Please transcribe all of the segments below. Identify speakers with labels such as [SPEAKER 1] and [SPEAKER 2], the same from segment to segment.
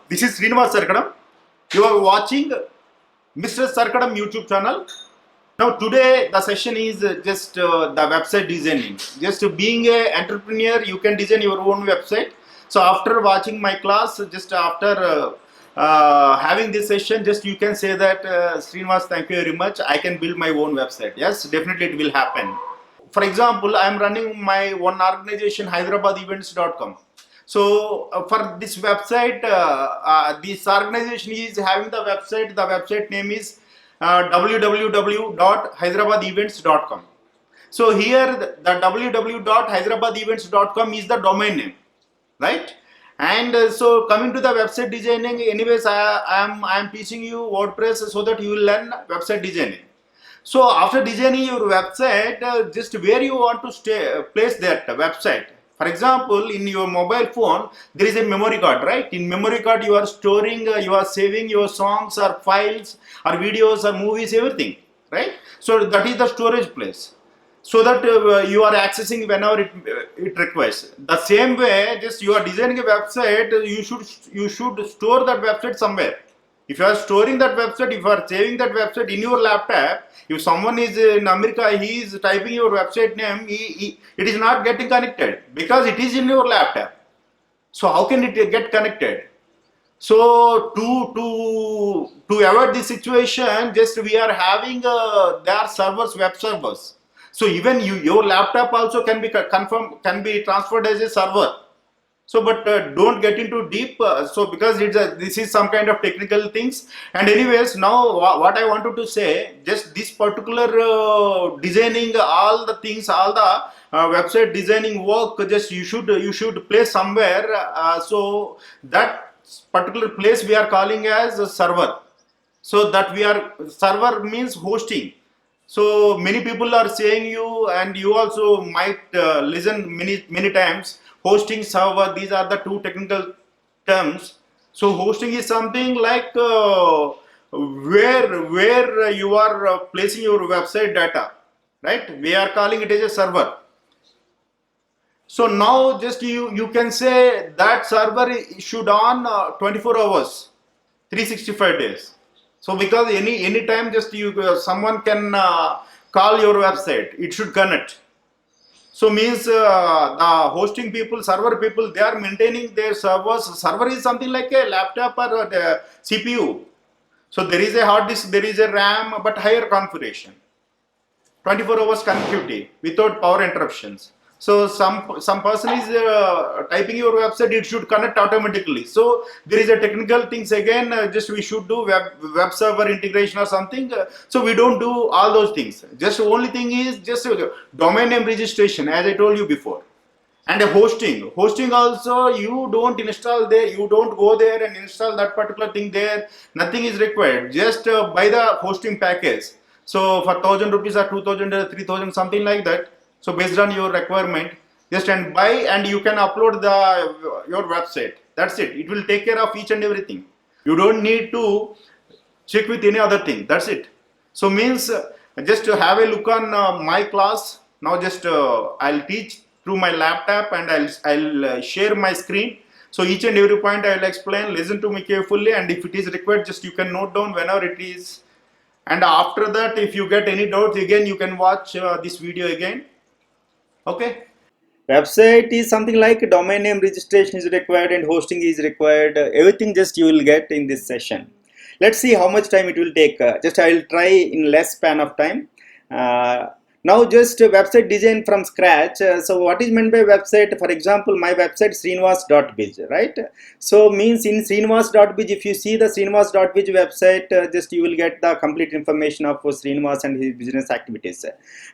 [SPEAKER 1] This is Srinivas Sarkadam. You are watching Mr. Sarkadam YouTube channel. Now today the session is just the website designing. Just being an entrepreneur, you can design your own website. So after watching my class, just after having this session, just you can say that Srinivas, thank you very much. I can build my own website. Yes, definitely it will happen. For example, I am running my one organization, HyderabadEvents.com. So for this website, this organization is having the website. The website name is www.hyderabadevents.com. So here the www.hyderabadevents.com is the domain name, right? And so coming to the website designing, anyways, I am teaching you WordPress so that you will learn website designing. So after designing your website, just where you want to place that website. For example, in your mobile phone, there is a memory card, right? In memory card, you are storing, you are saving your songs or files or videos or movies, everything, right? So that is the storage place. So that you are accessing whenever it requires. The same way, just you are designing a website, you should store that website somewhere. If you are storing that website, if you are saving that website in your laptop, if someone is in America, he is typing your website name, it is not getting connected because it is in your laptop. So how can it get connected? So to avoid this situation, just we are having their servers, web servers. So even your laptop also can be can be transferred as a server. So but don't get into deep, so because this is some kind of technical things. And anyways, now what I wanted to say, just this particular designing all the things, all the website designing work, just you should place somewhere, so that particular place we are calling as a server. So that we are, server means hosting. So many people are saying you, and you also might listen many times, hosting, server, these are the two technical terms. So hosting is something like where you are placing your website data, right? We are calling it as a server. So now just you can say that server should on 24 hours, 365 days. So because any time just you someone can call your website, it should connect. So means the hosting people, server people, they are maintaining their servers. Server is something like a laptop or a CPU. So there is a hard disk, there is a RAM, but higher configuration. 24 hours connectivity without power interruptions. So some person is typing your website, it should connect automatically. So there is a technical things again, just we should do web server integration or something. So we don't do all those things. Just only thing is just domain name registration, as I told you before. And a hosting also, you don't install there, you don't go there and install that particular thing there. Nothing is required, just buy the hosting package. So for 1000 rupees or 2000 or 3000, something like that. So based on your requirement, just and buy, and you can upload your website. That's it. It will take care of each and everything. You don't need to check with any other thing. That's it. So means just to have a look on my class. Now just I'll teach through my laptop, and I'll share my screen. So each and every point I will explain. Listen to me carefully, and if it is required, just you can note down whenever it is. And after that, if you get any doubts, again you can watch this video again. Okay. Website is something like domain name registration is required and hosting is required. Everything just you will get in this session. Let's see how much time it will take. Just I will try in less span of time. Now just website design from scratch. So what is meant by website? For example, my website srinivas.biz, right? So means in srinivas.biz, if you see the srinivas.biz website, just you will get the complete information of Srinivas and his business activities.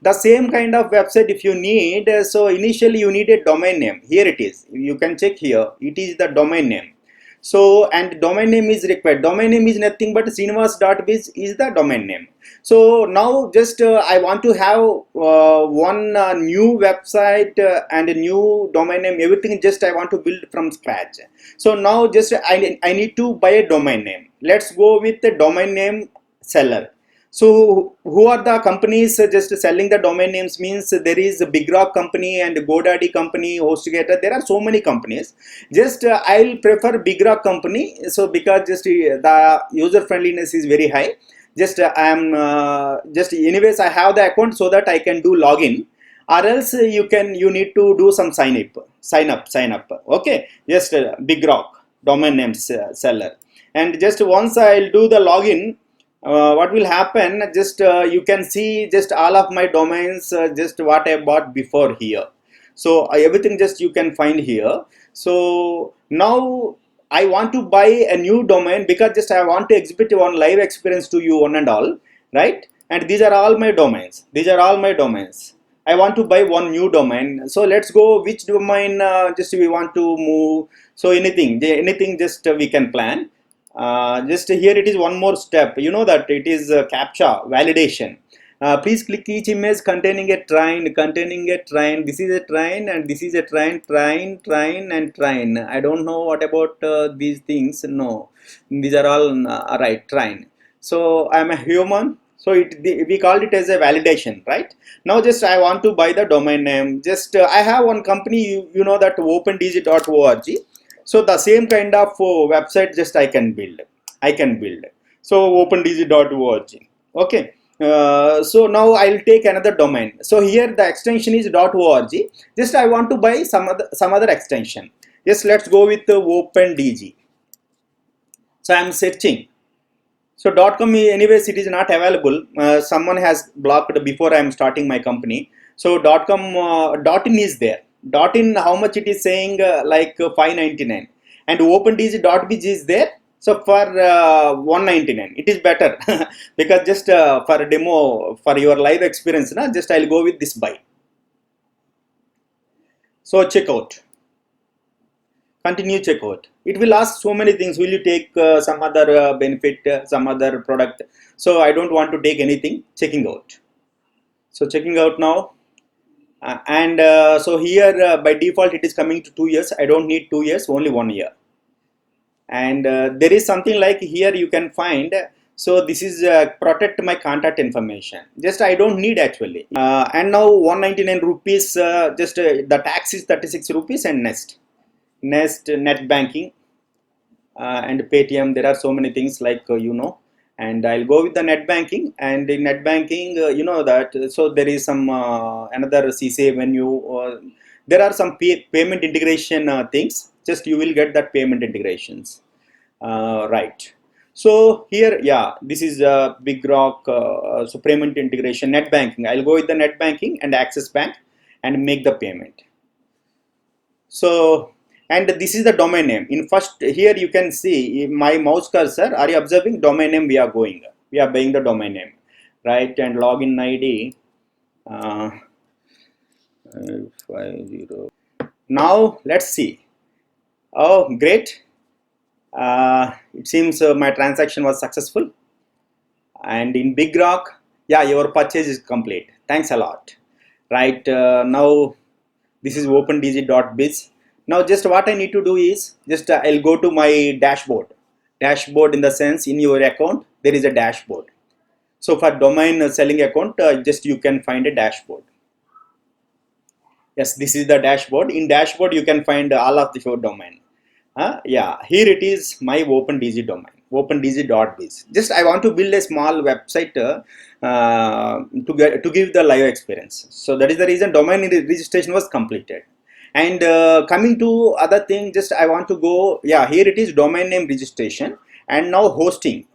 [SPEAKER 1] The same kind of website if you need, so initially you need a domain name. Here it is. You can check here. It is the domain name. So and domain name is required. Domain name is nothing but srinivas.biz is the domain name. So now just I want to have one new website and a new domain name, everything just I want to build from scratch. So now just I need to buy a domain name. Let's go with the domain name seller. So who are the companies just selling the domain names? Means there is a BigRock company and GoDaddy company, HostGator. There are so many companies. Just I'll prefer BigRock company. So because just the user friendliness is very high. Just I am just anyways I have the account so that I can do login. Or else you need to do some sign up. Okay, just BigRock domain names seller. And just once I'll do the login, what will happen, just you can see just all of my domains, just what I bought before here. So everything just you can find here. So now I want to buy a new domain because just I want to exhibit one live experience to you one and all, right? And these are all my domains. These are all my domains. I want to buy one new domain. So let's go which domain just we want to move. So anything just we can plan. Just here it is one more step, you know that it is captcha validation. Please click each image containing a train. This is a train and this is a train and train. I don't know what about these things. No, these are all right, train. So I'm a human, so we called it as a validation, right? Now just I want to buy the domain name. Just I have one company, you know that opendg.org. So the same kind of website just I can build. So opendg.org. Okay. So now I'll take another domain. So here the extension is .org. Just I want to buy some other extension. Just let's go with opendg. So I'm searching. So .com anyways it is not available. Someone has blocked before I am starting my company. So .com .in is there. .in how much it is saying, like $5.99, and opendg.biz is there. So for 199 it is better because just for a demo for your live experience, na, just I'll go with this buy. So checkout. Continue checkout. It will ask so many things. Will you take some other benefit, some other product? So I don't want to take anything. Checking out. So checking out now. So here by default it is coming to 2 years. I don't need 2 years, only 1 year. And there is something like here you can find. So this is protect my contact information. Just I don't need actually. And now 199 rupees. Just the tax is 36 rupees and Nest net banking and Paytm. There are so many things like you know. And I'll go with the net banking, and in net banking you know that, so there is some another CCA when you there are some payment integration things. Just you will get that payment integrations, right? So here, yeah, this is BigRock. So payment integration, net banking. I'll go with the net banking and Axis Bank and make the payment. So, and this is the domain name. In first here you can see my mouse cursor. Are you observing? Domain name we are buying the domain name, right? And login ID 50. Now let's see. Oh great, it seems my transaction was successful. And in BigRock, yeah, your purchase is complete. Thanks a lot. Right, now this is opendg.biz. Now just what I need to do is just I'll go to my dashboard. Dashboard in the sense, in your account there is a dashboard. So for domain selling account, just you can find a dashboard. Yes, this is the dashboard. In dashboard you can find all of your domain. Yeah, here it is my opendg domain, opendg.biz. Just I want to build a small website to give the live experience. So that is the reason domain registration was completed. And coming to other thing, just I want to go, yeah, here it is domain name registration, and now hosting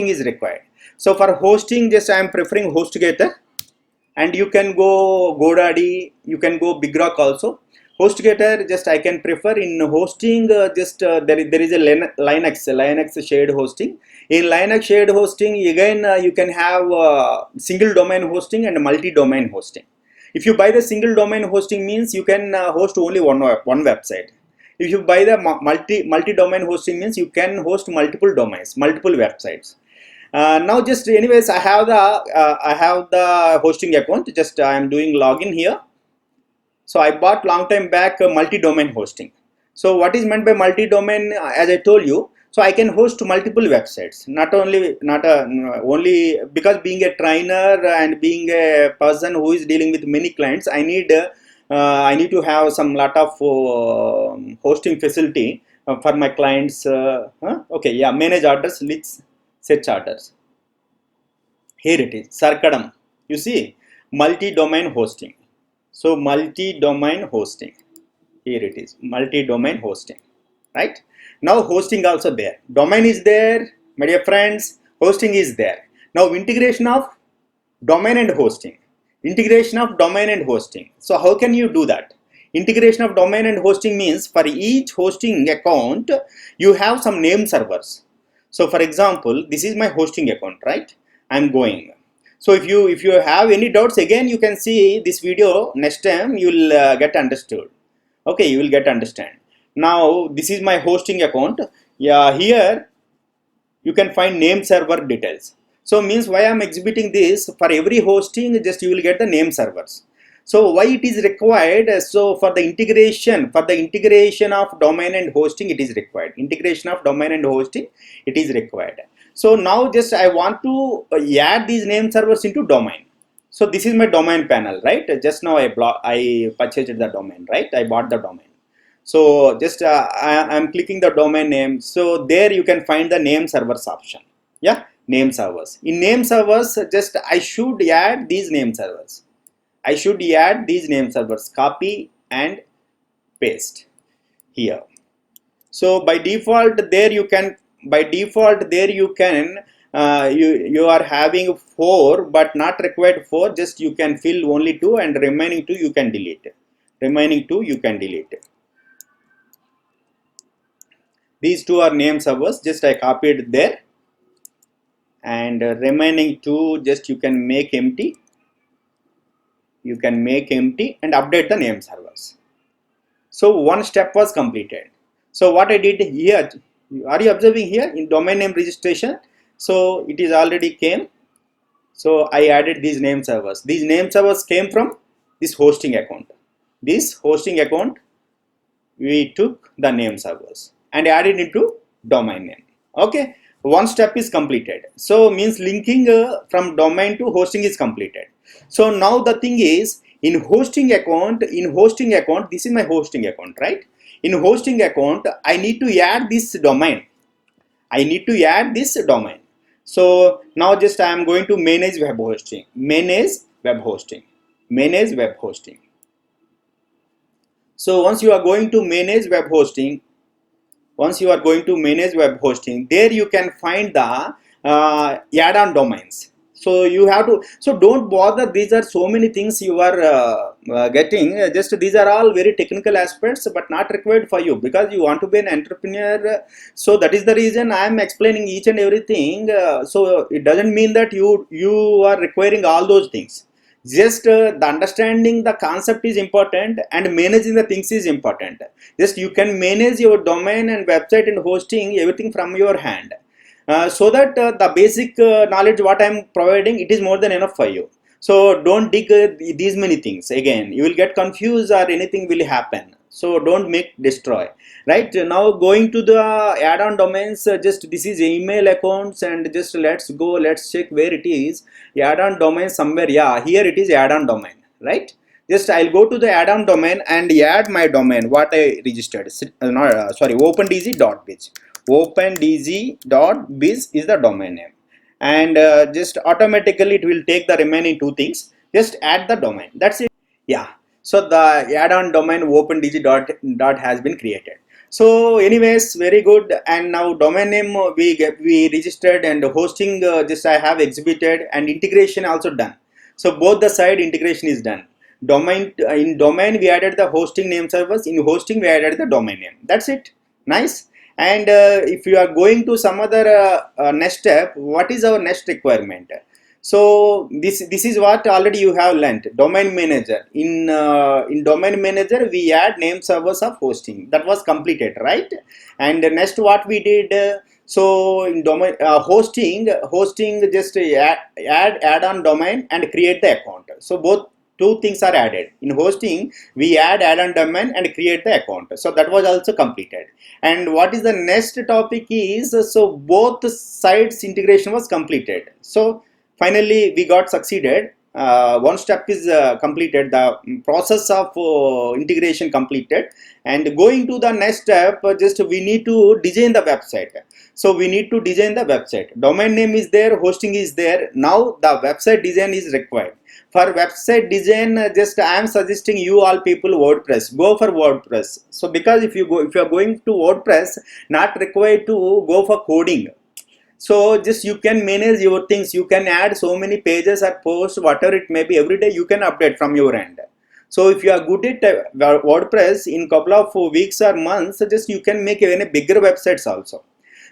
[SPEAKER 1] is required. So for hosting, just I am preferring HostGator, and you can go GoDaddy, you can go BigRock also. HostGator, just I can prefer in hosting. There is a Linux shared hosting. In Linux shared hosting, again you can have single domain hosting and multi-domain hosting. If you buy the single domain hosting, means you can host only one website. If you buy the multi-domain hosting, means you can host multiple domains, multiple websites. Now just anyways I have the hosting account. Just I am doing login here. So I bought long time back multi-domain hosting. So what is meant by multi-domain? As I told you, So I can host multiple websites, only because being a trainer and being a person who is dealing with many clients, I need to have some lot of hosting facility for my clients. Okay, yeah, manage orders, let's set orders. Here it is, Sarkadam. You see, multi-domain hosting. So multi-domain hosting. Here it is, multi-domain hosting. Right? Now hosting also there. Domain is there, my dear friends. Hosting is there. Now integration of domain and hosting. Integration of domain and hosting. So how can you do that? Integration of domain and hosting means for each hosting account, you have some name servers. So for example, this is my hosting account, right? I'm going. So if you have any doubts, again you can see this video. Next time you will get understood. Okay, you will get understand. Now this is my hosting account. Yeah, here you can find name server details. So means why I'm exhibiting this, for every hosting just you will get the name servers. So why it is required? So for the integration of domain and hosting, it is required. Integration of domain and hosting, it is required. So now just I want to add these name servers into domain. So this is my domain panel, right? Just now I purchased the domain, right? I bought the domain. So just I'm clicking the domain name. So there you can find the name servers option. Yeah, name servers. In name servers, just I should add these name servers. I should add these name servers. Copy and paste here. So by default there you can. You are having 4, but not required 4. Just you can fill only 2, and remaining 2 you can delete. These 2 are name servers. Just I copied there, and remaining 2 just you can make empty. You can make empty and update the name servers. So one step was completed. So what I did here, are you observing here in domain name registration? So it is already came. So I added these name servers. These name servers came from this hosting account. This hosting account, we took the name servers and added into domain name. Okay, one step is completed. So means linking from domain to hosting is completed. So now the thing is, in hosting account, this is my hosting account, right? In hosting account, I need to add this domain. So now just I am going to manage web hosting. So once you are going to manage web hosting, there you can find the add-on domains. So you have to, so don't bother, these are so many things you are getting. Just these are all very technical aspects, but not required for you, because you want to be an entrepreneur. So that is the reason I am explaining each and everything. So it doesn't mean that you are requiring all those things. Just the understanding the concept is important, and managing the things is important. Just you can manage your domain and website and hosting everything from your hand. So that the basic knowledge what I am providing, it is more than enough for you. So don't dig these many things. Again, you will get confused or anything will happen. So don't destroy. Right now, going to the add-on domains, just this is email accounts, and just let's check where it is. Add-on domain somewhere. Yeah, here it is, add-on domain. Right. Just I'll go to the add-on domain and add my domain what I registered. OpenDZ.biz. OpenDZ.biz is the domain name, and just automatically it will take the remaining 2 things. Just add the domain. That's it. Yeah. So the add-on domain OpenDZ has been created. So anyways, very good. And now domain name we registered, and hosting just I have exhibited, and integration also done. So both the side integration is done. In domain we added the hosting name servers. In hosting we added the domain name. That's it. Nice. And if you are going to some other next step, what is our next requirement? So this is what already you have learnt. Domain manager. In domain manager we add name servers of hosting. That was completed, right? And next what we did. So in domain hosting just add on domain and create the account. So both two things are added. In hosting, we add on domain and create the account. So that was also completed. And what is the next topic is, so both sides integration was completed. So finally we got succeeded. One step is completed, the process of integration completed, and going to the next step, just we need to design the website. So we need to design the website. Domain name is there, hosting is there. Now the website design is required. For website design, just I am suggesting you all people WordPress. Go for WordPress. So because if you are going to WordPress, not required to go for coding. So just you can manage your things. You can add so many pages or posts, whatever it may be. Every day you can update from your end. So if you are good at WordPress, in couple of weeks or months, just you can make even bigger websites also.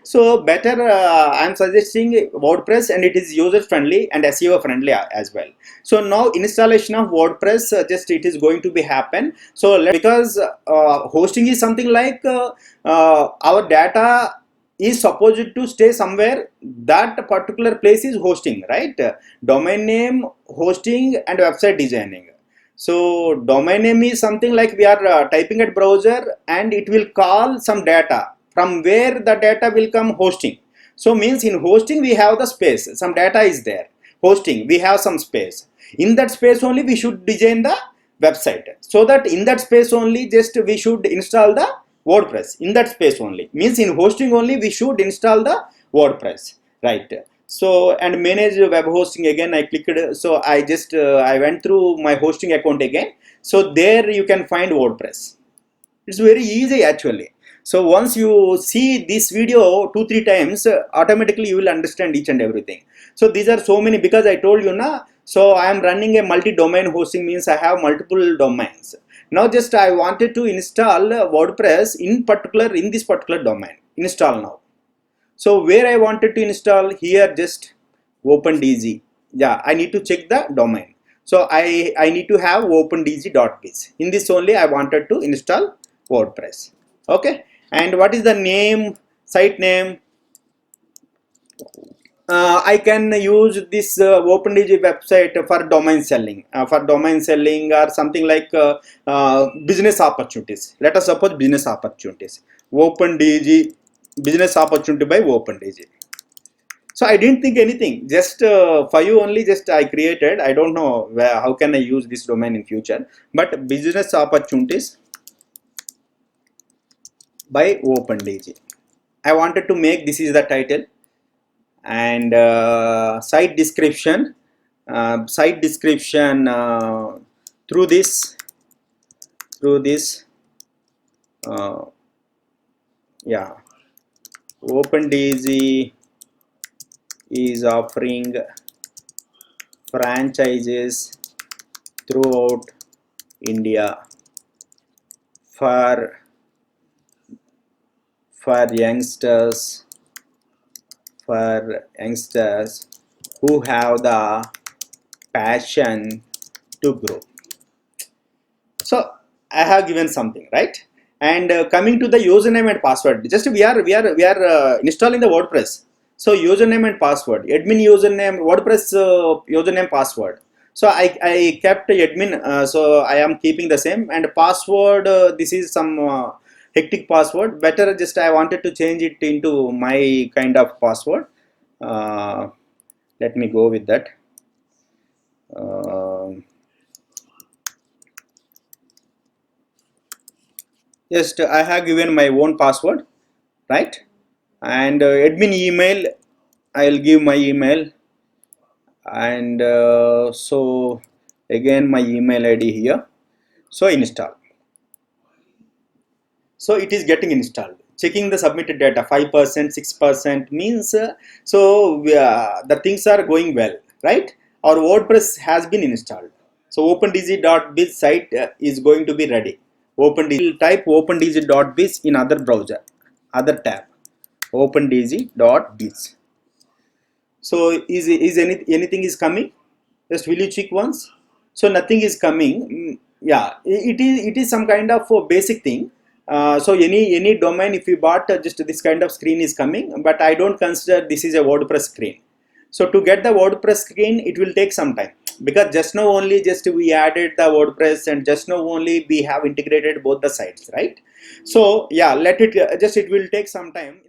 [SPEAKER 1] So better, I am suggesting WordPress, and it is user friendly and SEO friendly as well. So now installation of WordPress, just it is going to be happen. So because hosting is something like our data is supposed to stay somewhere, that particular place is hosting, right? Domain name, hosting, and website designing. So domain name is something like we are typing at browser, and it will call some data, from where the data will come hosting. So means in hosting we have the space, some data is there. Hosting, we have some space. In that space only we should design the website. So that in that space only just we should install the WordPress. In that space only, means in hosting only we should install the WordPress, right? So and manage web hosting, again I clicked. So I just I went through my hosting account again. So there you can find WordPress. It's very easy actually. So once you see this video 2-3 times, automatically you will understand each and everything. So these are so many, because I told you na. So I am running a multi-domain hosting, means I have multiple domains. Now just I wanted to install WordPress in this particular domain. Install now. So where I wanted to install, here just OpenDZ. Yeah, I need to check the domain. So I need to have opendz.biz. In this only I wanted to install WordPress. Okay. And what is the name, site name? I can use this OpenDZ website for domain selling, or something like business opportunities. Let us suppose business opportunities. OpenDZ, business opportunity by OpenDZ. So I didn't think anything, just for you only, just I created. I don't know how can I use this domain in future, but business opportunities by OpenDZ. I wanted to make, this is the title, and site description, through this yeah, OpenDZ is offering franchises throughout India for youngsters who have the passion to grow. So I have given something, right? And coming to the username and password, just we are installing the WordPress. So username and password, admin username, WordPress username, password. So I kept admin, so I am keeping the same, and password, this is some hectic password. Better just I wanted to change it into my kind of password. Let me go with that. Just I have given my own password, right? And admin email, I'll give my email, and so again my email ID here. So install. So it is getting installed. Checking the submitted data, 5%, 6% means so the things are going well, right? Our WordPress has been installed. So opendz.biz site is going to be ready. OpenDZ, type opendz.biz in other browser, other tab, opendz.biz. So is anything is coming? Just will you check once? So nothing is coming. Yeah, it is some kind of basic thing. So any domain if you bought, just this kind of screen is coming, but I don't consider this is a WordPress screen. So to get the WordPress screen, it will take some time.
[SPEAKER 2] because just now only just we added the WordPress, and just now only we have integrated both the sites, right? So yeah, let it just, it will take some time.